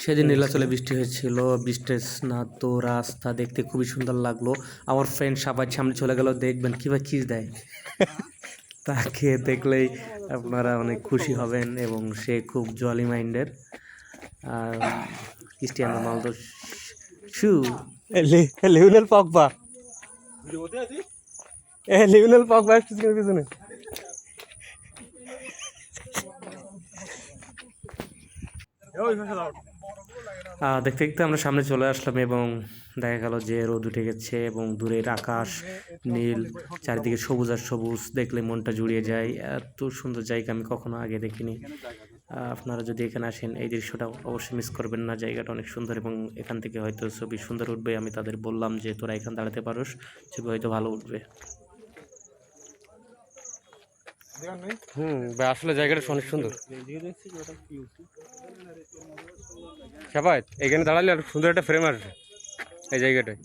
সেদিন নীলাচলে বৃষ্টি হয়েছিল, বৃষ্টির স্নাত রাস্তা দেখতে খুবই সুন্দর লাগলো। আমার ফ্রেন্ড সবার সামনে চলে গেল, দেখবেন কিভাবে কিস দেয়, তাকে দেখলেই আপনারা অনেক খুশি হবেন এবং সে খুব জলি মাইন্ডের। আর ক্রিস্টিয়ানো রোনালদো শু লিওনেল পগবা লিওনেল পগবা আসছে পিছনে। দেখতে দেখতে আমরা সামনে চলে আসলাম এবং দেখা গেল যে রোদ উঠে গেছে এবং দূরের আকাশ নীল, চারিদিকে সবুজ আর সবুজ, দেখলে মনটা জুড়িয়ে যায়। এত সুন্দর জায়গা আমি কখনো আগে দেখিনি। আপনারা যদি এখানে আসেন এই দৃশ্যটা অবশ্যই মিস করবেন না। জায়গাটা অনেক সুন্দর এবং এখান থেকে হয়তো ছবি সুন্দর উঠবে। আমি তাদের বললাম যে তোরা এখানে দাঁড়াতে পারোস, ছবি হয়তো ভালো উঠবে। আসলে জায়গাটা অনেক সুন্দর। সবাই এখানে দাঁড়ালে আর সুন্দর একটা ফ্রেম আসবে এই জায়গাটায়।